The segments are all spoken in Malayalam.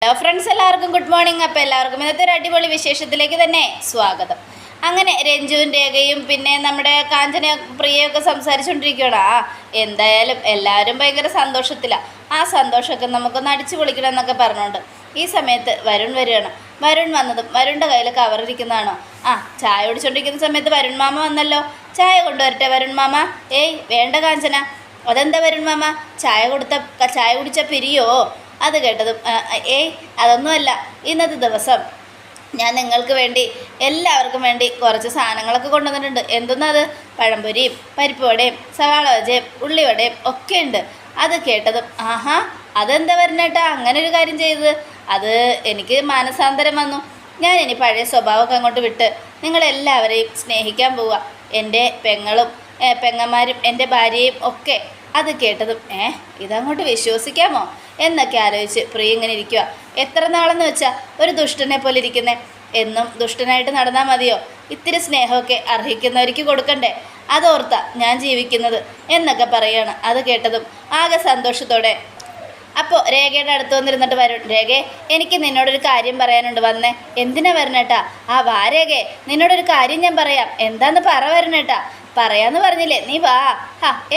ഹലോ ഫ്രണ്ട്സ്, എല്ലാവർക്കും ഗുഡ് മോർണിംഗ്. അപ്പോൾ എല്ലാവർക്കും ഇന്നത്തെ ഒരു അടിപൊളി വിശേഷത്തിലേക്ക് തന്നെ സ്വാഗതം. അങ്ങനെ രഞ്ജുവും രേഖയും പിന്നെ നമ്മുടെ കാഞ്ചന പ്രിയയൊക്കെ സംസാരിച്ചുകൊണ്ടിരിക്കുകയാണ്. എന്തായാലും എല്ലാവരും ഭയങ്കര സന്തോഷത്തിലാണ്. ആ സന്തോഷമൊക്കെ നമുക്കൊന്ന് അടിച്ചു പൊളിക്കണം എന്നൊക്കെ പറഞ്ഞുകൊണ്ട് ഈ സമയത്ത് വരുൺ വരികയാണ്. വരുൺ വന്നതും വരുണിൻ്റെ കയ്യിൽ കവറിരിക്കുന്നതാണോ? ചായ കുടിച്ചുകൊണ്ടിരിക്കുന്ന സമയത്ത് വരുൺ മാമ വന്നല്ലോ. ചായ കൊണ്ടുവരട്ടെ വരുൺ മാമ? ഏയ് വേണ്ട കാഞ്ചന. അതെന്താ വരുൺ മാമ, ചായ കുടിച്ച പിരിയോ? അത് കേട്ടതും അതൊന്നുമല്ല, ഇന്നത്തെ ദിവസം ഞാൻ നിങ്ങൾക്ക് വേണ്ടി എല്ലാവർക്കും വേണ്ടി കുറച്ച് സാധനങ്ങളൊക്കെ കൊണ്ടുവന്നിട്ടുണ്ട്. എന്തെന്നത്? പഴംപൊരിയും പരിപ്പ് വടയും സവാള വജയും ഉള്ളിവടയും ഒക്കെ ഉണ്ട്. അത് കേട്ടതും അതെന്താ വരുന്നേട്ടാ അങ്ങനെ ഒരു കാര്യം ചെയ്തത്? അത് എനിക്ക് മാനസാന്തരം വന്നു. ഞാൻ ഇനി പഴയ സ്വഭാവമൊക്കെ അങ്ങോട്ട് വിട്ട് നിങ്ങളെല്ലാവരെയും സ്നേഹിക്കാൻ പോവുക. എൻ്റെ പെങ്ങന്മാരും എൻ്റെ ഭാര്യയും ഒക്കെ. അത് കേട്ടതും ഇതങ്ങോട്ട് വിശ്വസിക്കാമോ എന്നൊക്കെ ആലോചിച്ച് പ്രിയ ഇങ്ങനെ ഇരിക്കുക. എത്ര നാളെന്ന് വെച്ചാൽ ഒരു ദുഷ്ടനെ പോലെ ഇരിക്കുന്നേ? എന്നും ദുഷ്ടനായിട്ട് നടന്നാൽ മതിയോ? ഇത്തിരി സ്നേഹമൊക്കെ അർഹിക്കുന്നവർക്ക് കൊടുക്കണ്ടേ? അതോർത്താ ഞാൻ ജീവിക്കുന്നത് എന്നൊക്കെ പറയുകയാണ്. അത് കേട്ടതും ആകെ സന്തോഷത്തോടെ അപ്പോൾ രേഖയുടെ അടുത്ത് വന്നിരുന്നിട്ട് വരും. രേഖയെ, എനിക്ക് നിന്നോടൊരു കാര്യം പറയാനുണ്ട്. വന്നേ. എന്തിനാ വരണേട്ടാ? വാ രേഖയെ, നിന്നോടൊരു കാര്യം ഞാൻ പറയാം. എന്താന്ന് പറ വരണേട്ടാ? പറയാന്ന് പറഞ്ഞില്ലേ, നീ വാ.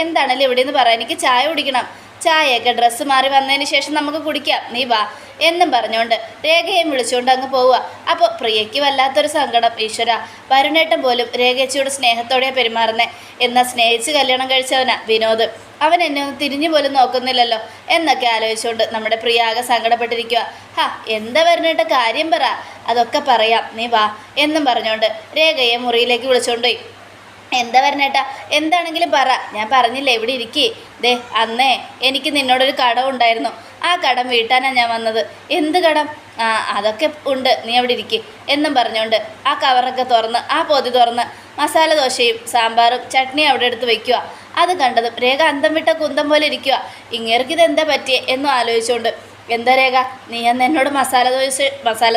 എന്താണല്ലോ ഇവിടെ നിന്ന് പറ, എനിക്ക് ചായ കുടിക്കണം. ചായയൊക്കെ ഡ്രസ്സ് മാറി വന്നതിന് ശേഷം നമുക്ക് കുടിക്കാം, നീ വാ എന്നും പറഞ്ഞുകൊണ്ട് രേഖയും വിളിച്ചുകൊണ്ട് അങ്ങ് പോവുക. അപ്പോൾ പ്രിയയ്ക്ക് വല്ലാത്തൊരു സങ്കടം. ഈശ്വര, വരുണേട്ടൻ പോലും രേഖയച്ചിയോട് സ്നേഹത്തോടെ പെരുമാറുന്നേ. എന്നാൽ സ്നേഹിച്ച് കല്യാണം കഴിച്ചവനാ വിനോദ്. അവൻ എന്നെ ഒന്ന് തിരിഞ്ഞു പോലും നോക്കുന്നില്ലല്ലോ എന്നൊക്കെ ആലോചിച്ചുകൊണ്ട് നമ്മുടെ പ്രിയ ആകെ സങ്കടപ്പെട്ടിരിക്കുക. എന്താ വരുണേട്ട, കാര്യം പറ. അതൊക്കെ പറയാം, നീ വാ എന്നും പറഞ്ഞുകൊണ്ട് രേഖയെ മുറിയിലേക്ക് വിളിച്ചുകൊണ്ടുപോയി. എന്താ പറഞ്ഞേട്ടാ? എന്താണെങ്കിലും പറ. ഞാൻ പറഞ്ഞില്ലേ, ഇവിടെ ഇരിക്കേ. അന്നേ എനിക്ക് നിന്നോടൊരു കടം ഉണ്ടായിരുന്നു. ആ കടം വീട്ടാനാണ് ഞാൻ വന്നത്. എന്ത് കടം? അതൊക്കെ ഉണ്ട്, നീ അവിടെ ഇരിക്കേ എന്നും പറഞ്ഞുകൊണ്ട് ആ കവറൊക്കെ തുറന്ന് ആ പൊതി തുറന്ന് മസാല ദോശയും സാമ്പാറും ചട്നിയും അവിടെ എടുത്ത് വയ്ക്കുക. അത് കണ്ടതും രേഖ അന്തം വിട്ട കുന്തം പോലെ ഇരിക്കുക. ഇങ്ങേർക്ക് ഇതെന്താ പറ്റിയേ എന്നും ആലോചിച്ചുകൊണ്ട്. എന്താ രേഖ, നീ അന്ന് എന്നോട് മസാല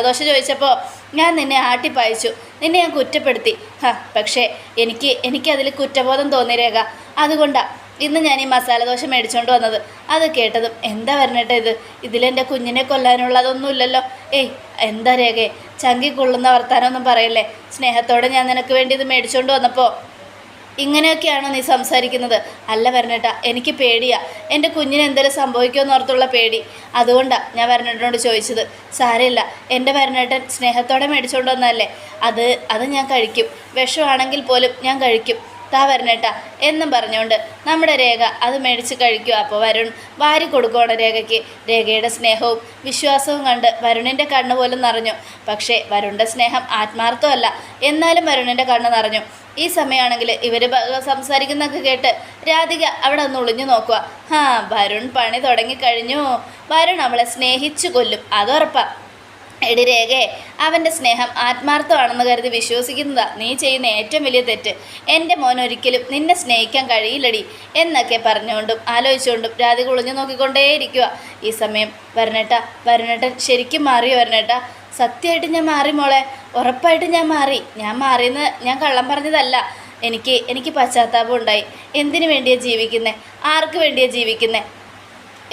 ദോശ ചോദിച്ചപ്പോൾ ഞാൻ നിന്നെ ആട്ടിപ്പായിച്ചു, നിന്നെ ഞാൻ കുറ്റപ്പെടുത്തി. പക്ഷേ എനിക്കതിൽ കുറ്റബോധം തോന്നി രേഖ. അതുകൊണ്ടാണ് ഇന്ന് ഞാൻ ഈ മസാല ദോശ മേടിച്ചുകൊണ്ട് വന്നത്. അത് കേട്ടതും എന്താ പറഞ്ഞിട്ട് ഇതിലെൻ്റെ കുഞ്ഞിനെ കൊല്ലാനുള്ളതൊന്നുമില്ലല്ലോ. എന്താ രേഖയെ, ചങ്കി കൊള്ളുന്ന വർത്താനമൊന്നും പറയല്ലേ. സ്നേഹത്തോടെ ഞാൻ നിനക്ക് വേണ്ടി ഇത് മേടിച്ചുകൊണ്ട് വന്നപ്പോൾ ഇങ്ങനെയൊക്കെയാണോ നീ സംസാരിക്കുന്നത്? അല്ല വരണേട്ടാ, എനിക്ക് പേടിയാ. എൻ്റെ കുഞ്ഞിന് എന്തെങ്കിലും സംഭവിക്കുമെന്ന് ഓർത്തുള്ള പേടി. അതുകൊണ്ടാണ് ഞാൻ വരണേട്ടനോട് ചോദിച്ചത്. സാരമില്ല, എൻ്റെ വരണേട്ടൻ സ്നേഹത്തോടെ മേടിച്ചുകൊണ്ട് വന്നതല്ലേ. അത് ഞാൻ കഴിക്കും. വിഷമാണെങ്കിൽ പോലും ഞാൻ കഴിക്കും. താ വരണേട്ടാ എന്നും പറഞ്ഞുകൊണ്ട് നമ്മുടെ രേഖ അത് മേടിച്ച് കഴിക്കുക. അപ്പോൾ വരുൺ വാരി കൊടുക്കുകയാണ് രേഖയ്ക്ക്. രേഖയുടെ സ്നേഹവും വിശ്വാസവും കണ്ട് വരുണിൻ്റെ കണ്ണ് പോലും നിറഞ്ഞു. പക്ഷേ വരുണിൻ്റെ സ്നേഹം ആത്മാർത്ഥമല്ല. എന്നാലും വരുണിൻ്റെ കണ്ണ് നിറഞ്ഞു. ഈ സമയമാണെങ്കിൽ ഇവർ സംസാരിക്കുന്നതൊക്കെ കേട്ട് രാധിക അവിടെ ഒന്ന് ഒളിഞ്ഞു നോക്കുക. വരുൺ പണി തുടങ്ങിക്കഴിഞ്ഞു. വരുൺ അവളെ സ്നേഹിച്ചു കൊല്ലും, അതുറപ്പാണ്. എടി രേഖയെ, അവൻ്റെ സ്നേഹം ആത്മാർത്ഥമാണെന്ന് കരുതി വിശ്വസിക്കുന്നതാ നീ ചെയ്യുന്ന ഏറ്റവും വലിയ തെറ്റ്. എൻ്റെ മോൻ ഒരിക്കലും നിന്നെ സ്നേഹിക്കാൻ കഴിയില്ലടി എന്നൊക്കെ പറഞ്ഞുകൊണ്ടും ആലോചിച്ചുകൊണ്ടും രാധിക ഒളിഞ്ഞു നോക്കിക്കൊണ്ടേയിരിക്കുക. ഈ സമയം വരുണേട്ടൻ ശരിക്കും മാറിയോ വരുണേട്ടാ? സത്യമായിട്ട് ഞാൻ മാറി മോളെ, ഉറപ്പായിട്ട് ഞാൻ മാറി. ഞാൻ മാറിയെന്ന് ഞാൻ കള്ളം പറഞ്ഞതല്ല. എനിക്ക് പശ്ചാത്താപം ഉണ്ടായി. എന്തിനു വേണ്ടിയാണ് ജീവിക്കുന്നത്? ആർക്ക് വേണ്ടിയാണ് ജീവിക്കുന്നത്?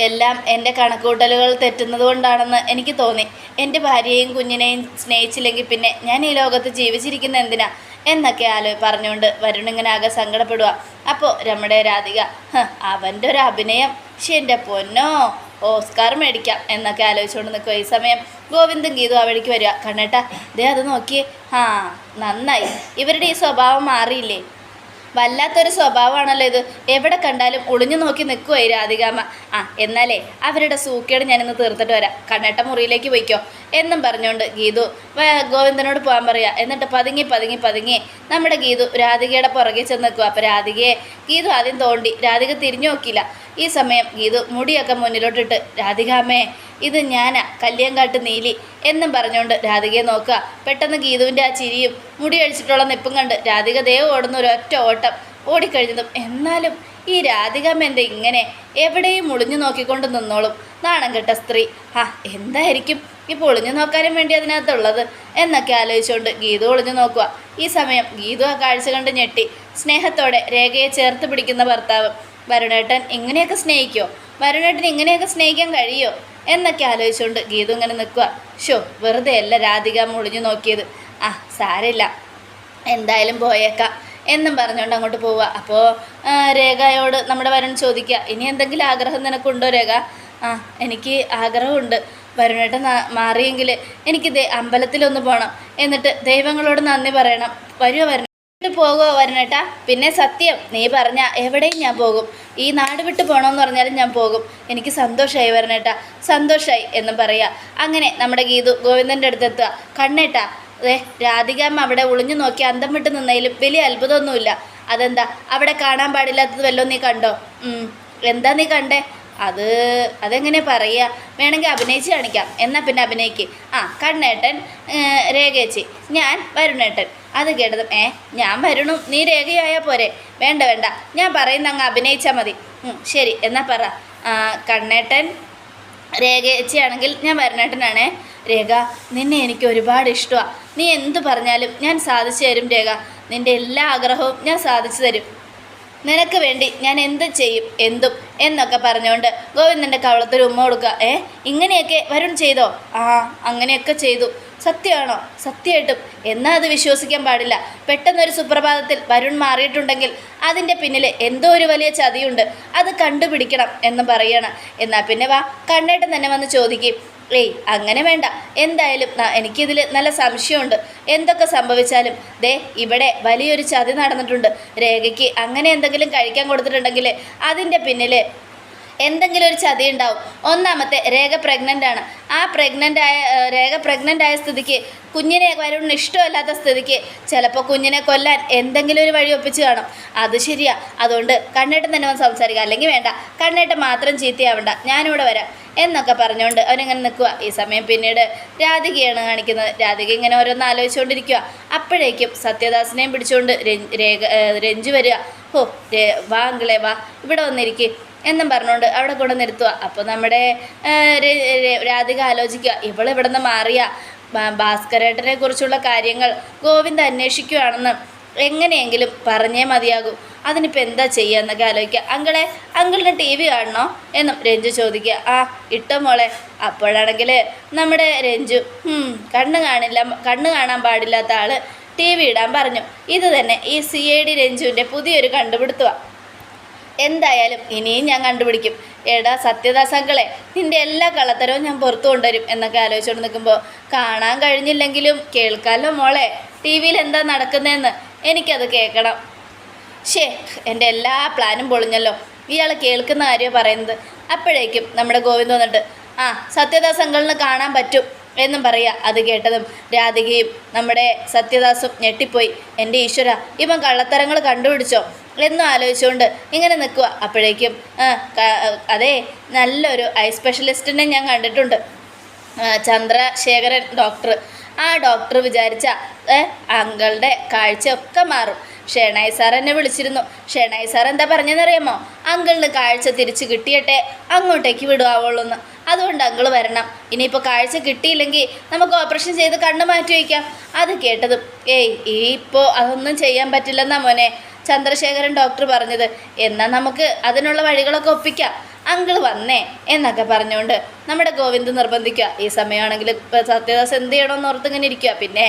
എല്ലാം എൻ്റെ കണക്കൂട്ടലുകൾ തെറ്റുന്നത് കൊണ്ടാണെന്ന് എനിക്ക് തോന്നി. എൻ്റെ ഭാര്യയെയും കുഞ്ഞിനെയും സ്നേഹിച്ചില്ലെങ്കിൽ പിന്നെ ഞാൻ ഈ ലോകത്ത് ജീവിച്ചിരിക്കുന്ന എന്തിനാ എന്നൊക്കെ പറഞ്ഞുകൊണ്ട് വരുണിങ്ങനെ ആകെ സങ്കടപ്പെടുക. അപ്പോൾ നമ്മുടെ രാധിക, അവൻ്റെ ഒരു അഭിനയം, എൻ്റെ പൊന്നോ, ഓസ്കാർ മേടിക്കാം എന്നൊക്കെ ആലോചിച്ചുകൊണ്ട് നിൽക്കുക. ഈ സമയം ഗോവിന്ദും ഗീതും ആ വഴിക്ക് വരിക. കണ്ണേട്ടാ, അത് നോക്കിയേ. നന്നായി, ഇവരുടെ ഈ സ്വഭാവം മാറിയില്ലേ? വല്ലാത്തൊരു സ്വഭാവമാണല്ലോ ഇത്. എവിടെ കണ്ടാലും ഒളിഞ്ഞു നോക്കി നിൽക്കുവായി രാധികാമ്മ. എന്നാലേ അവരുടെ സൂക്കേട് ഞാനിന്ന് തീർത്തിട്ട് വരാം. കണ്ണേട്ട മുറിയിലേക്ക് പോയിക്കോ എന്നും പറഞ്ഞുകൊണ്ട് ഗീതു ഗോവിന്ദനോട് പോകാൻ പറയുക. എന്നിട്ട് പതുങ്ങി നമ്മുടെ ഗീതു രാധികയുടെ പുറകെ ചെന്ന് നിൽക്കുക. അപ്പോൾ ഗീതു ആദ്യം തോണ്ടി. രാധിക തിരിഞ്ഞു നോക്കിയില്ല. ഈ സമയം ഗീതു മുടിയൊക്കെ മുന്നിലോട്ടിട്ട്, രാധികാമ്മേ, ഇത് ഞാനാ, കല്യാങ്കാട്ട് നീലി എന്നും പറഞ്ഞുകൊണ്ട് രാധികയെ നോക്കുക. പെട്ടെന്ന് ഗീതുവിൻ്റെ ആ ചിരിയും മുടി അഴിച്ചിട്ടുള്ള നിപ്പും കണ്ട് രാധിക ദേവ് ഓടുന്ന ഒരൊറ്റ ഓട്ടം. ഓടിക്കഴിഞ്ഞതും എന്നാലും ഈ രാധികാമ്മ എന്താ ഇങ്ങനെ? എവിടെയും ഒളിഞ്ഞു നോക്കിക്കൊണ്ട് നിന്നോളും, നാണം കെട്ട സ്ത്രീ. എന്തായിരിക്കും ഇപ്പോൾ ഒളിഞ്ഞു നോക്കാനും വേണ്ടി അതിനകത്തുള്ളത് എന്നൊക്കെ ആലോചിച്ചുകൊണ്ട് ഗീതു ഒളിഞ്ഞു നോക്കുക. ഈ സമയം ഗീതു ആ കാഴ്ച കണ്ട് ഞെട്ടി. സ്നേഹത്തോടെ രേഖയെ ചേർത്ത് പിടിക്കുന്ന ഭർത്താവ്. വരുണേട്ടൻ ഇങ്ങനെയൊക്കെ സ്നേഹിക്കുമോ? വരുണേട്ടൻ ഇങ്ങനെയൊക്കെ സ്നേഹിക്കാൻ കഴിയുമോ? എന്നൊക്കെ ആലോചിച്ചുകൊണ്ട് ഗീതു ഇങ്ങനെ നിൽക്കുക. ഷോ വെറുതെ അല്ല രാധിക ഒളിഞ്ഞു നോക്കിയത്, സാരമില്ല എന്തായാലും പോയേക്കാം എന്നും പറഞ്ഞുകൊണ്ട് അങ്ങോട്ട് പോവുക. അപ്പോൾ രേഖയോട് നമ്മുടെ വരുൺ ചോദിക്കുക, ഇനി എന്തെങ്കിലും ആഗ്രഹം നിനക്കുണ്ടോ രേഖ? എനിക്ക് ആഗ്രഹമുണ്ട്, വരുണേട്ടൻ മാറിയെങ്കിൽ എനിക്ക് അമ്പലത്തിലൊന്ന് പോകണം, എന്നിട്ട് ദൈവങ്ങളോട് നന്ദി പറയണം. വരുമോ വരുണ? പോകുമോ വരുണേട്ടാ? പിന്നെ സത്യം, നീ പറഞ്ഞ എവിടെയും ഞാൻ പോകും, ഈ നാട് വിട്ട് പോകണമെന്ന് പറഞ്ഞാലും ഞാൻ പോകും. എനിക്ക് സന്തോഷമായി വരുണേട്ടാ, സന്തോഷമായി എന്നും പറയുക. അങ്ങനെ നമ്മുടെ ഗീതു ഗോവിന്ദൻ്റെ അടുത്തെത്തുക. കണ്ണേട്ടാ, രാധികാമ്മ അവിടെ ഒളിഞ്ഞു നോക്കി അന്തം വിട്ട് നിന്നതിലും വലിയ അത്ഭുതമൊന്നുമില്ല. അതെന്താ, അവിടെ കാണാൻ പാടില്ലാത്തത് വല്ലതും നീ കണ്ടോ? എന്താ നീ കണ്ടേ? അതെങ്ങനെ പറയുക, വേണമെങ്കിൽ അഭിനയിച്ച് കാണിക്കാം. എന്നാൽ പിന്നെ അഭിനയിക്ക്. കണ്ണേട്ടൻ രേഖേച്ചി, ഞാൻ വരുണേട്ടൻ. അത് കേട്ടതും ഞാൻ വരുണും നീ രേഖയായാൽ പോരെ? വേണ്ട വേണ്ട, ഞാൻ പറയുന്ന അങ്ങ് അഭിനയിച്ചാൽ മതി. ശരി എന്നാൽ പറ. കണ്ണേട്ടൻ രേഖേച്ചിയാണെങ്കിൽ ഞാൻ വരുണേട്ടനാണേ. രേഖ, നിന്നെ എനിക്ക് ഒരുപാട് ഇഷ്ടമാണ്. നീ എന്തു പറഞ്ഞാലും ഞാൻ സാധിച്ചു തരും രേഖ. നിൻ്റെ എല്ലാ ആഗ്രഹവും ഞാൻ സാധിച്ചു തരും. നിനക്ക് വേണ്ടി ഞാൻ എന്ത് ചെയ്യും, എന്തും എന്നൊക്കെ പറഞ്ഞുകൊണ്ട് ഗോവിന്ദൻ്റെ കവളത്തിൽ ഉമ്മ കൊടുക്കുക. ഇങ്ങനെയൊക്കെ വരുൺ ചെയ്തോ? അങ്ങനെയൊക്കെ ചെയ്തു. സത്യമാണോ? സത്യമായിട്ടും. എന്നാൽ അത് വിശ്വസിക്കാൻ പാടില്ല. പെട്ടെന്നൊരു സുപ്രഭാതത്തിൽ വരുൺ മാറിയിട്ടുണ്ടെങ്കിൽ അതിൻ്റെ പിന്നിൽ എന്തോ ഒരു വലിയ ചതിയുണ്ട്, അത് കണ്ടുപിടിക്കണം എന്ന് പറയണം. എന്നാൽ പിന്നെ വാ, കണ്ണേട്ടൻ തന്നെ വന്ന് ചോദിക്കും. അങ്ങനെ വേണ്ട, എന്തായാലും എനിക്കിതിൽ നല്ല സംശയമുണ്ട്. എന്തൊക്കെ സംഭവിച്ചാലും ഇവിടെ വലിയൊരു ചതി നടന്നിട്ടുണ്ട്. രേഖയ്ക്ക് അങ്ങനെ എന്തെങ്കിലും കഴിക്കാൻ കൊടുത്തിട്ടുണ്ടെങ്കിൽ അതിൻ്റെ പിന്നിൽ എന്തെങ്കിലും ഒരു ചതി ഉണ്ടാവും. ഒന്നാമത്തെ, രേഖ പ്രഗ്നൻ്റ് ആണ്. രേഖ പ്രഗ്നൻ്റ് ആയ സ്ഥിതിക്ക് കുഞ്ഞിനെ വരുണിന് ഇഷ്ടമല്ലാത്ത സ്ഥിതിക്ക് ചിലപ്പോൾ കുഞ്ഞിനെ കൊല്ലാൻ എന്തെങ്കിലും ഒരു വഴി ഒപ്പിച്ച് കാണും. അത് ശരിയാ. അതുകൊണ്ട് കണ്ണേട്ടൻ തന്നെ വന്ന് സംസാരിക്കുക. അല്ലെങ്കിൽ വേണ്ട, കണ്ണേട്ടൻ മാത്രം ചീത്തയാവണ്ട, ഞാനിവിടെ വരാം എന്നൊക്കെ പറഞ്ഞുകൊണ്ട് അവനിങ്ങനെ നിൽക്കുക. ഈ സമയം പിന്നീട് രാധികയാണ് കാണിക്കുന്നത്. രാധിക ഇങ്ങനെ ഓരോന്ന് ആലോചിച്ചുകൊണ്ടിരിക്കുക. അപ്പോഴേക്കും സത്യദാസിനെയും പിടിച്ചുകൊണ്ട് രഞ്ജു വരിക. വാ അങ്കിളെ വാ, ഇവിടെ വന്നിരിക്കുക എന്നും പറഞ്ഞുകൊണ്ട് അവിടെ കൊണ്ട് നിർത്തുക. അപ്പോൾ നമ്മുടെ രാധിക ആലോചിക്കുക, ഇവളിവിടെ നിന്ന് മാറിയ ഭാസ്കരേട്ടനെ കുറിച്ചുള്ള കാര്യങ്ങൾ ഗോവിന്ദ് അന്വേഷിക്കുകയാണെന്ന് എങ്ങനെയെങ്കിലും പറഞ്ഞേ മതിയാകൂ. അതിനിപ്പോൾ എന്താ ചെയ്യുക എന്നൊക്കെ ആലോചിക്കുക. അങ്കിളിന് ടി വി കാണണോ എന്നും രഞ്ജു ചോദിക്കുക. ഇട്ടോ മോളെ. അപ്പോഴാണെങ്കിൽ നമ്മുടെ രഞ്ജു കണ്ണ് കാണാൻ പാടില്ലാത്ത ആൾ ടി വി ഇടാൻ പറഞ്ഞു. ഇത് തന്നെ ഈ CID രഞ്ജുവിൻ്റെ പുതിയൊരു കണ്ടുപിടുത്തമാണ്. എന്തായാലും ഇനിയും ഞാൻ കണ്ടുപിടിക്കും. എടാ സത്യദാസങ്ങളെ, നിൻ്റെ എല്ലാ കള്ളത്തരവും ഞാൻ പുറത്തു കൊണ്ടുവരും എന്നൊക്കെ ആലോചിച്ചുകൊണ്ട് നിൽക്കുമ്പോൾ, കാണാൻ കഴിഞ്ഞില്ലെങ്കിലും കേൾക്കാമല്ലോ മോളെ, TV-യിൽ എന്താ നടക്കുന്നതെന്ന് എനിക്കത് കേൾക്കണം. എൻ്റെ എല്ലാ പ്ലാനും പൊളിഞ്ഞല്ലോ, ഇയാൾ കേൾക്കുന്ന കാര്യമാണ് പറയുന്നത്. അപ്പോഴേക്കും നമ്മുടെ ഗോവിന്ദ് വന്നിട്ട് സത്യദാസങ്ങളിന് കാണാൻ പറ്റും എന്നും പറയുക. അത് കേട്ടതും രാധികയും നമ്മുടെ സത്യദാസും ഞെട്ടിപ്പോയി. എൻ്റെ ഈശ്വര, ഇവൻ കള്ളത്തരങ്ങൾ കണ്ടുപിടിച്ചോ എന്നും ആലോചിച്ചുകൊണ്ട് ഇങ്ങനെ നിൽക്കുക. അപ്പോഴേക്കും അതെ, നല്ലൊരു ഐ സ്പെഷ്യലിസ്റ്റിനെ ഞാൻ കണ്ടിട്ടുണ്ട്, ചന്ദ്രശേഖരൻ ഡോക്ടർ. ആ ഡോക്ടർ വിചാരിച്ച അങ്കളുടെ കാഴ്ചയൊക്കെ മാറും. ഷേണായി സാർ എന്നെ വിളിച്ചിരുന്നു. ഷേണായി സാർ എന്താ പറഞ്ഞതെന്നറിയാമോ? അങ്കിളിന് കാഴ്ച തിരിച്ച് കിട്ടിയിട്ടെ അങ്ങോട്ടേക്ക് വിടുവാവുള്ളൂന്ന്. അതുകൊണ്ട് അങ്കിൾ വരണം. ഇനിയിപ്പോൾ കാഴ്ച കിട്ടിയില്ലെങ്കിൽ നമുക്ക് ഓപ്പറേഷൻ ചെയ്ത് കണ്ണ് മാറ്റി വയ്ക്കാം. അത് കേട്ടതും ഇപ്പോൾ അതൊന്നും ചെയ്യാൻ പറ്റില്ലെന്നാ മോനെ ചന്ദ്രശേഖരൻ ഡോക്ടർ പറഞ്ഞത്. എന്നാൽ നമുക്ക് അതിനുള്ള വഴികളൊക്കെ ഒപ്പിക്കാം, അങ്കിൾ വന്നേ എന്നൊക്കെ പറഞ്ഞുകൊണ്ട് നമ്മുടെ ഗോവിന്ദ് നിർബന്ധിക്കുക. ഈ സമയമാണെങ്കിൽ സത്യദാസ് എന്ത് ചെയ്യണമെന്ന് ഓർത്തിങ്ങനെ ഇരിക്കുക. പിന്നെ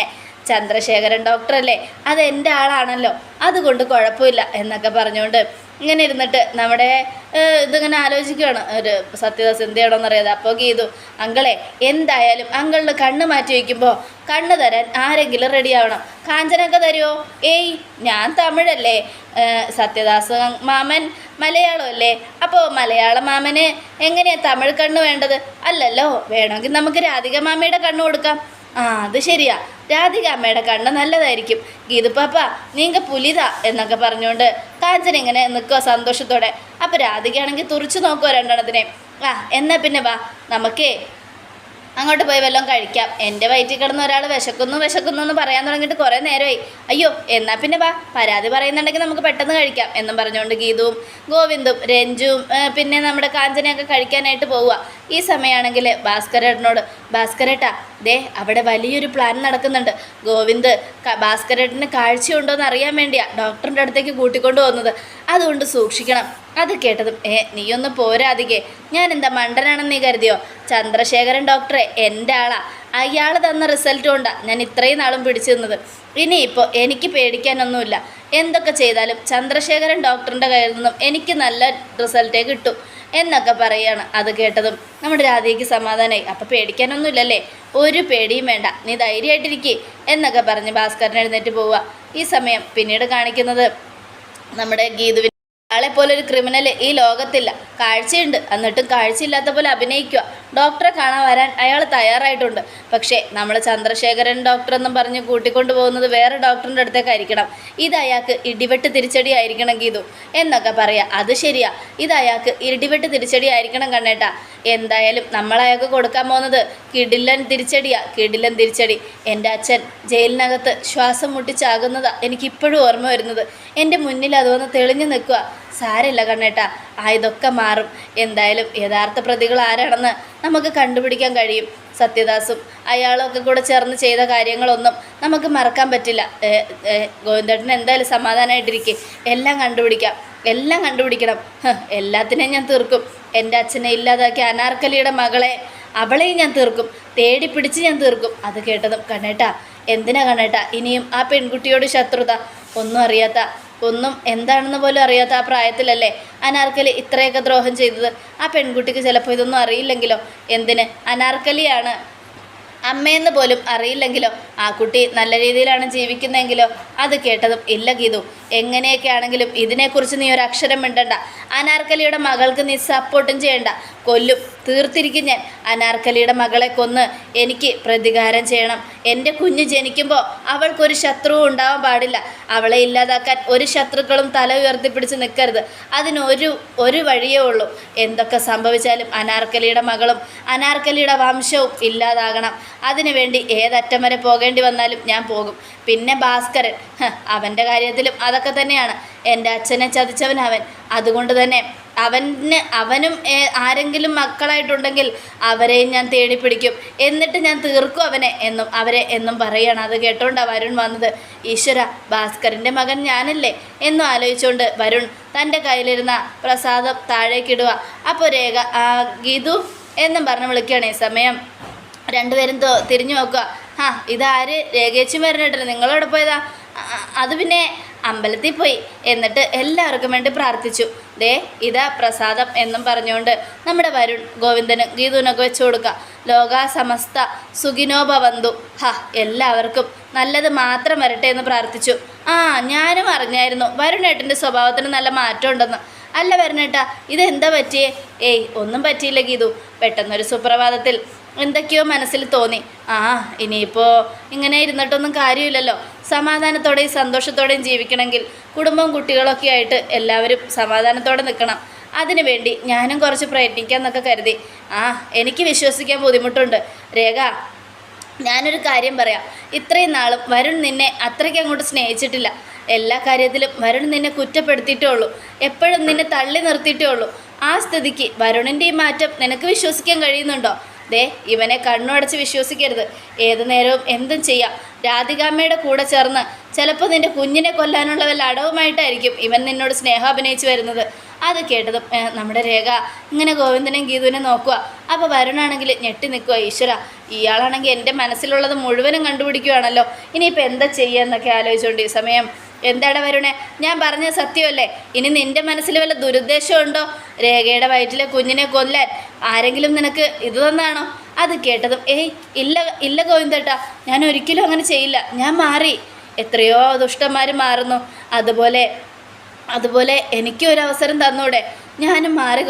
ചന്ദ്രശേഖരൻ ഡോക്ടറല്ലേ, അത് എൻ്റെ ആളാണല്ലോ, അതുകൊണ്ട് കുഴപ്പമില്ല എന്നൊക്കെ പറഞ്ഞുകൊണ്ട് ഇങ്ങനെ ഇരുന്നിട്ട് നമ്മുടെ ഇതിങ്ങനെ ആലോചിക്കുകയാണ് ഒരു സത്യദാസ് എന്ത് ചെയ്യണമെന്നറിയാതെ. അപ്പോൾ ഗീതു, അങ്കളെ എന്തായാലും അങ്കളിന് കണ്ണ് മാറ്റി വയ്ക്കുമ്പോൾ കണ്ണ് തരാൻ ആരെങ്കിലും റെഡി ആവണം. കാഞ്ചനൊക്കെ തരുമോ? ഞാൻ തമിഴല്ലേ, സത്യദാസ് മാമൻ മലയാളം അല്ലേ, അപ്പോൾ മലയാള മാമന് എങ്ങനെയാണ് തമിഴ് കണ്ണ് വേണ്ടത്? അല്ലല്ലോ, വേണമെങ്കിൽ നമുക്ക് രാധിക മാമയുടെ കണ്ണ് കൊടുക്കാം. അത് ശരിയാ, രാധിക അമ്മയുടെ കണ്ണ് നല്ലതായിരിക്കും. ഗീതുപ്പാപ്പ നീങ്ക പുലിതാ എന്നൊക്കെ പറഞ്ഞുകൊണ്ട് കാഞ്ചന ഇങ്ങനെ നിൽക്കുക സന്തോഷത്തോടെ. അപ്പോൾ രാധികയാണെങ്കിൽ തുറിച്ചു നോക്കുക രണ്ടെണ്ണത്തിനെ. എന്നാൽ പിന്നെ വാ, നമുക്കേ അങ്ങോട്ട് പോയി വല്ലതും കഴിക്കാം. എൻ്റെ വയറ്റിൽ കിടന്ന് ഒരാൾ വിശക്കുന്നു എന്ന് പറയാൻ തുടങ്ങിയിട്ട് കുറേ നേരമായി. അയ്യോ, എന്നാൽ പിന്നെ വാ, പരാതി പറയുന്നുണ്ടെങ്കിൽ നമുക്ക് പെട്ടെന്ന് കഴിക്കാം എന്നും പറഞ്ഞുകൊണ്ട് ഗീതുവും ഗോവിന്ദും രഞ്ജുവും പിന്നെ നമ്മുടെ കാഞ്ചനയൊക്കെ കഴിക്കാനായിട്ട് പോവുക. ഈ സമയമാണെങ്കിൽ ഭാസ്കരേട്ടനോട്, ഭാസ്കരേട്ടാ ദേ അവിടെ വലിയൊരു പ്ലാൻ നടക്കുന്നുണ്ട്. ഗോവിന്ദ് ഭാസ്കരേട്ടന് കാഴ്ചയുണ്ടോയെന്ന് അറിയാൻ വേണ്ടിയാണ് ഡോക്ടറിൻ്റെ അടുത്തേക്ക് കൂട്ടിക്കൊണ്ടു പോകുന്നത്. അതുകൊണ്ട് സൂക്ഷിക്കണം. അത് കേട്ടതും നീയൊന്ന് പോരാതികെ, ഞാൻ എന്താ മണ്ടനാണെന്ന് നീ കരുതിയോ? ചന്ദ്രശേഖരൻ ഡോക്ടറെ എൻ്റെ ആളാ. അയാൾ തന്ന റിസൾട്ട് കൊണ്ടാണ് ഞാൻ ഇത്രയും നാളും പിടിച്ചു നിന്നത്. ഇനിയിപ്പോൾ എനിക്ക് പേടിക്കാനൊന്നുമില്ല. എന്തൊക്കെ ചെയ്താലും ചന്ദ്രശേഖരൻ ഡോക്ടറിൻ്റെ കയ്യിൽ നിന്നും എനിക്ക് നല്ല റിസൾട്ടേ കിട്ടൂ എന്നൊക്കെ പറയുകയാണ്. അത് കേട്ടതും നമ്മുടെ രാധയ്ക്ക് സമാധാനമായി. അപ്പോൾ പേടിക്കാനൊന്നുമില്ലല്ലേ? ഒരു പേടിയും വേണ്ട, നീ ധൈര്യമായിട്ടിരിക്കേ എന്നൊക്കെ പറഞ്ഞ് ഭാസ്കരൻ എഴുന്നേറ്റ് പോവുക. ഈ സമയം പിന്നീട് കാണിക്കുന്നത് നമ്മുടെ ഗീതുവിന് അയാളെപ്പോലൊരു ക്രിമിനൽ ഈ ലോകത്തില്ല. കാഴ്ചയുണ്ട്, എന്നിട്ടും കാഴ്ചയില്ലാത്ത പോലെ അഭിനയിക്കുക. ഡോക്ടറെ കാണാൻ വരാൻ അയാൾ തയ്യാറായിട്ടുണ്ട്. പക്ഷേ നമ്മൾ ചന്ദ്രശേഖരൻ ഡോക്ടറെന്നും പറഞ്ഞ് കൂട്ടിക്കൊണ്ടു പോകുന്നത് വേറെ ഡോക്ടറിൻ്റെ അടുത്തേക്കായിരിക്കണം. ഇത് അയാൾക്ക് ഇടിവെട്ട് തിരിച്ചടി ആയിരിക്കണം ഗീതു എന്നൊക്കെ പറയാം. അത് ശരിയാ, ഇത് അയാൾക്ക് ഇടിവെട്ട് തിരിച്ചടി ആയിരിക്കണം കണ്ണേട്ടാ. എന്തായാലും നമ്മളയാൾക്ക് കൊടുക്കാൻ പോകുന്നത് കിടിലൻ തിരിച്ചടിയാ, കിടിലൻ തിരിച്ചടി. എൻ്റെ അച്ഛൻ ജയിലിനകത്ത് ശ്വാസം മുട്ടിച്ചാകുന്നതാ എനിക്കിപ്പോഴും ഓർമ്മ വരുന്നത്. എൻ്റെ മുന്നിൽ അത് വന്ന് തെളിഞ്ഞു നിൽക്കുക. സാരമില്ല കണ്ണേട്ടാ, ഇതൊക്കെ മാറും. എന്തായാലും യഥാർത്ഥ പ്രതികൾ ആരാണെന്ന് നമുക്ക് കണ്ടുപിടിക്കാൻ കഴിയും. സത്യദാസും അയാളൊക്കെ കൂടെ ചേർന്ന് ചെയ്ത കാര്യങ്ങളൊന്നും നമുക്ക് മറക്കാൻ പറ്റില്ല. ഗോവിന്ദേട്ടൻ എന്തായാലും സമാധാനമായിട്ടിരിക്കും. എല്ലാം കണ്ടുപിടിക്കാം, എല്ലാം കണ്ടുപിടിക്കണം. എല്ലാത്തിനെയും ഞാൻ തീർക്കും. എൻ്റെ അച്ഛനെ ഇല്ലാതാക്കിയ അനാർക്കലിയുടെ മകളെ, അവളെയും ഞാൻ തീർക്കും. തേടി പിടിച്ച് ഞാൻ തീർക്കും. അത് കേട്ടതും കണ്ണേട്ടാ, എന്തിനാ കണ്ണേട്ടാ ഇനിയും ആ പെൺകുട്ടിയോട് ശത്രുത? ഒന്നും അറിയാത്ത, ഒന്നും എന്താണെന്ന് പോലും അറിയാത്ത ആ പ്രായത്തിലല്ലേ അനാർക്കലി ഇത്രയൊക്കെ ദ്രോഹം ചെയ്തത്? ആ പെൺകുട്ടിക്ക് ചിലപ്പോൾ ഇതൊന്നും അറിയില്ലെങ്കിലോ? എന്തിന് അനാർക്കലിയാണ് അമ്മയെന്ന് പോലും അറിയില്ലെങ്കിലോ? ആ കുട്ടി നല്ല രീതിയിലാണ് ജീവിക്കുന്നതെങ്കിലോ? അത് കേട്ടതും ഇല്ല ഗീതു, എങ്ങനെയൊക്കെ ആണെങ്കിലും ഇതിനെക്കുറിച്ച് നീ ഒരു അക്ഷരം മിണ്ടണ്ട. അനാർക്കലിയുടെ മകൾക്ക് നീ സപ്പോർട്ടും ചെയ്യണ്ട. കൊല്ലും, തീർത്തിരിക്കും ഞാൻ. അനാർക്കലിയുടെ മകളെ കൊന്ന് എനിക്ക് പ്രതികാരം ചെയ്യണം. എൻ്റെ കുഞ്ഞ് ജനിക്കുമ്പോൾ അവൾക്കൊരു ശത്രുവും ഉണ്ടാവാൻ പാടില്ല. അവളെ ഇല്ലാതാക്കാൻ ഒരു ശത്രുക്കളും തല ഉയർത്തിപ്പിടിച്ച് നിൽക്കരുത്. അതിനൊരു വഴിയേ ഉള്ളൂ. എന്തൊക്കെ സംഭവിച്ചാലും അനാർക്കലിയുടെ മകളും അനാർക്കലിയുടെ വംശവും ഇല്ലാതാകണം. അതിനുവേണ്ടി ഏതറ്റം വരെ പോകേണ്ടി വന്നാലും ഞാൻ പോകും. പിന്നെ ഭാസ്കരൻ, അവൻ്റെ കാര്യത്തിലും അതൊക്കെ തന്നെയാണ്. എൻ്റെ അച്ഛനെ ചതിച്ചവൻ അവൻ. അതുകൊണ്ട് തന്നെ അവനും ആരെങ്കിലും മക്കളായിട്ടുണ്ടെങ്കിൽ അവരെയും ഞാൻ തേടി പിടിക്കും. എന്നിട്ട് ഞാൻ തീർക്കും അവരെ എന്നും പറയുകയാണ്. അത് കേട്ടോണ്ടാണ് വരുൺ വന്നത്. ഈശ്വര, ഭാസ്കരൻ്റെ മകൻ ഞാനല്ലേ എന്നും ആലോചിച്ചുകൊണ്ട് വരുൺ തൻ്റെ കയ്യിലിരുന്ന പ്രസാദം താഴേക്കിടുക. അപ്പോൾ രേഖ ഗീതു എന്നും പറഞ്ഞ് വിളിക്കുകയാണ്. ഈ സമയം രണ്ടുപേരും തിരിഞ്ഞു നോക്കുക. ഇതാര്? രേഖേച്ചി വരണിട്ടില്ല, നിങ്ങളവിടെ പോയതാ? അത് പിന്നെ അമ്പലത്തിൽ പോയി. എന്നിട്ട് എല്ലാവർക്കും വേണ്ടി പ്രാർത്ഥിച്ചു. ദേ ഇതാ പ്രസാദം എന്നും പറഞ്ഞുകൊണ്ട് നമ്മുടെ വരുൺ ഗോവിന്ദനും ഗീതുവിനൊക്കെ വെച്ചു കൊടുക്കുക. ലോകാ സമസ്ത സുഖിനോ ഭവന്തു. എല്ലാവർക്കും നല്ലത് മാത്രം വരട്ടെ എന്ന് പ്രാർത്ഥിച്ചു. ഞാനും അറിഞ്ഞായിരുന്നു വരുണേട്ടൻ്റെ സ്വഭാവത്തിന് നല്ല മാറ്റം ഉണ്ടെന്ന്. അല്ല വരുണേട്ടാ, ഇതെന്താ പറ്റിയേ? ഒന്നും പറ്റിയില്ല ഗീതു. പെട്ടെന്നൊരു സുപ്രഭാതത്തിൽ എന്തൊക്കെയോ മനസ്സിൽ തോന്നി. ഇനിയിപ്പോൾ ഇങ്ങനെ ഇരുന്നിട്ടൊന്നും കാര്യമില്ലല്ലോ. സമാധാനത്തോടെയും സന്തോഷത്തോടെയും ജീവിക്കണമെങ്കിൽ കുടുംബവും കുട്ടികളൊക്കെ ആയിട്ട് എല്ലാവരും സമാധാനത്തോടെ നിൽക്കണം. അതിനുവേണ്ടി ഞാനും കുറച്ച് പ്രയത്നിക്കാമെന്നൊക്കെ കരുതി. എനിക്ക് വിശ്വസിക്കാൻ ബുദ്ധിമുട്ടുണ്ട് രേഖ. ഞാനൊരു കാര്യം പറയാം. ഇത്രയും നാളും വരുൺ നിന്നെ അത്രയ്ക്ക് അങ്ങോട്ട് സ്നേഹിച്ചിട്ടില്ല. എല്ലാ കാര്യത്തിലും വരുൺ നിന്നെ കുറ്റപ്പെടുത്തിയിട്ടേ ഉള്ളൂ. എപ്പോഴും നിന്നെ തള്ളി നിർത്തിയിട്ടേ ഉള്ളൂ. ആ സ്ഥിതിക്ക് വരുണിൻ്റെ ഈ മാറ്റം നിനക്ക് വിശ്വസിക്കാൻ കഴിയുന്നുണ്ടോ? ദേ ഇവനെ കണ്ണുടച്ച് വിശ്വസിക്കരുത്. ഏതു നേരവും എന്തും ചെയ്യാം. രാധികാമ്മയുടെ കൂടെ ചേർന്ന് ചിലപ്പോൾ നിൻ്റെ കുഞ്ഞിനെ കൊല്ലാനുള്ള വല്ല അടവുമായിട്ടായിരിക്കും ഇവൻ നിന്നോട് സ്നേഹം അഭിനയിച്ച് വരുന്നത്. അത് കേട്ടതും നമ്മുടെ രേഖ ഇങ്ങനെ ഗോവിന്ദനെയും ഗീതുവിനെ നോക്കുക. അപ്പോൾ വരുണാണെങ്കിൽ ഞെട്ടി നിൽക്കുക. ഈശ്വര, ഇയാളാണെങ്കിൽ എൻ്റെ മനസ്സിലുള്ളത് മുഴുവനും കണ്ടുപിടിക്കുകയാണല്ലോ. ഇനിയിപ്പോൾ എന്താ ചെയ്യുക എന്നൊക്കെ ആലോചിച്ചുകൊണ്ട് ഈ സമയം എന്താണ് വരുണേ, ഞാൻ പറഞ്ഞത് സത്യമല്ലേ? ഇനി നിൻ്റെ മനസ്സിൽ വല്ല ദുരുദ്ദേശമുണ്ടോ? രേഖയുടെ വയറ്റിലെ കുഞ്ഞിനെ കൊല്ലാൻ ആരെങ്കിലും നിനക്ക് ഇത് തന്നാണോ? അത് കേട്ടതും ഇല്ല ഗോവിന്ദേട്ടാ, ഞാൻ ഒരിക്കലും അങ്ങനെ ചെയ്യില്ല. ഞാൻ മാറി. എത്രയോ ദുഷ്ടന്മാർ മാറുന്നു. അതുപോലെ എനിക്കും ഒരു അവസരം തന്നൂടെ? ഞാനും മാറി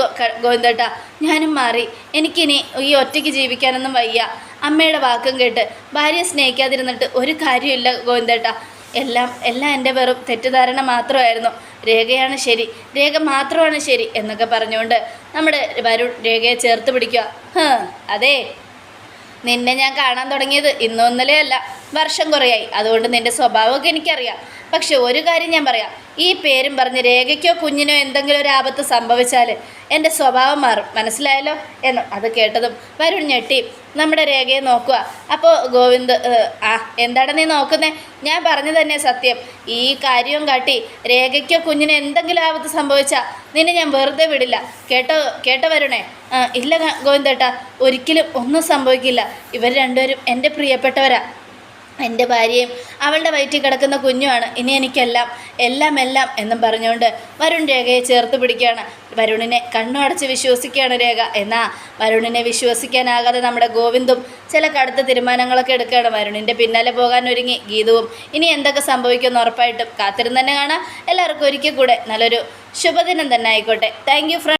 ഗോവിന്ദേട്ടാ, ഞാനും മാറി. എനിക്കിനി ഈ ഒറ്റയ്ക്ക് ജീവിക്കാനൊന്നും വയ്യ. അമ്മയുടെ വാക്കും കേട്ട് ഭാര്യയെ സ്നേഹിക്കാതിരുന്നിട്ട് ഒരു കാര്യമില്ല ഗോവിന്ദേട്ടാ. എല്ലാം എൻ്റെ വെറും തെറ്റിദ്ധാരണ മാത്രമായിരുന്നു. രേഖയാണ് ശരി, രേഖ മാത്രമാണ് ശരി എന്നൊക്കെ പറഞ്ഞുകൊണ്ട് നമ്മുടെ വരുൺ രേഖയെ ചേർത്ത് പിടിക്കുക. അതെ, നിന്നെ ഞാൻ കാണാൻ തുടങ്ങിയത് ഇന്നും ഇന്നലെ അല്ല, വർഷം കുറയായി. അതുകൊണ്ട് നിന്റെ സ്വഭാവമൊക്കെ എനിക്കറിയാം. പക്ഷെ ഒരു കാര്യം ഞാൻ പറയാം, ഈ പേരും പറഞ്ഞ് രേഖയ്ക്കോ കുഞ്ഞിനോ എന്തെങ്കിലും ഒരു ആപത്ത് സംഭവിച്ചാൽ എൻ്റെ സ്വഭാവം മാറും, മനസ്സിലായല്ലോ എന്ന്. അത് കേട്ടതും വരുൺ ഞെട്ടി നമ്മുടെ രേഖയെ നോക്കുക. അപ്പോൾ ഗോവിന്ദ്, എന്താണ് നീ നോക്കുന്നേ? ഞാൻ പറഞ്ഞു തന്നെ സത്യം. ഈ കാര്യവും കാട്ടി രേഖയ്ക്കോ കുഞ്ഞിനോ എന്തെങ്കിലും ആപത്ത് സംഭവിച്ചാൽ നിന്നെ ഞാൻ വെറുതെ വിടില്ല. കേട്ടോ വരുണേ? ഇല്ല ഗോവിന്ദേട്ടാ, ഒരിക്കലും ഒന്നും സംഭവിക്കില്ല. ഇവർ രണ്ടുപേരും എൻ്റെ പ്രിയപ്പെട്ടവരാ. എൻ്റെ ഭാര്യയും അവളുടെ വയറ്റിൽ കിടക്കുന്ന കുഞ്ഞുമാണ്. ഇനി എനിക്കെല്ലാം എല്ലാം എല്ലാം എന്നും പറഞ്ഞുകൊണ്ട് വരുൺ രേഖയെ ചേർത്ത് പിടിക്കുകയാണ്. വരുണിനെ കണ്ണുടച്ച് വിശ്വസിക്കുകയാണ് രേഖ. എന്നാൽ വരുണിനെ വിശ്വസിക്കാനാകാതെ നമ്മുടെ ഗോവിന്ദും ചില കടുത്ത തീരുമാനങ്ങളൊക്കെ എടുക്കുകയാണ്. വരുണിൻ്റെ പിന്നാലെ പോകാൻ ഒരുങ്ങി ഗീതുവും. ഇനി എന്തൊക്കെ സംഭവിക്കുമെന്ന് ഉറപ്പായിട്ടും കാത്തിരുന്ന് തന്നെ കാണാം. എല്ലാവർക്കും ഒരിക്കൽ കൂടെ നല്ലൊരു ശുഭദിനം തന്നെ ആയിക്കോട്ടെ. Thank you front.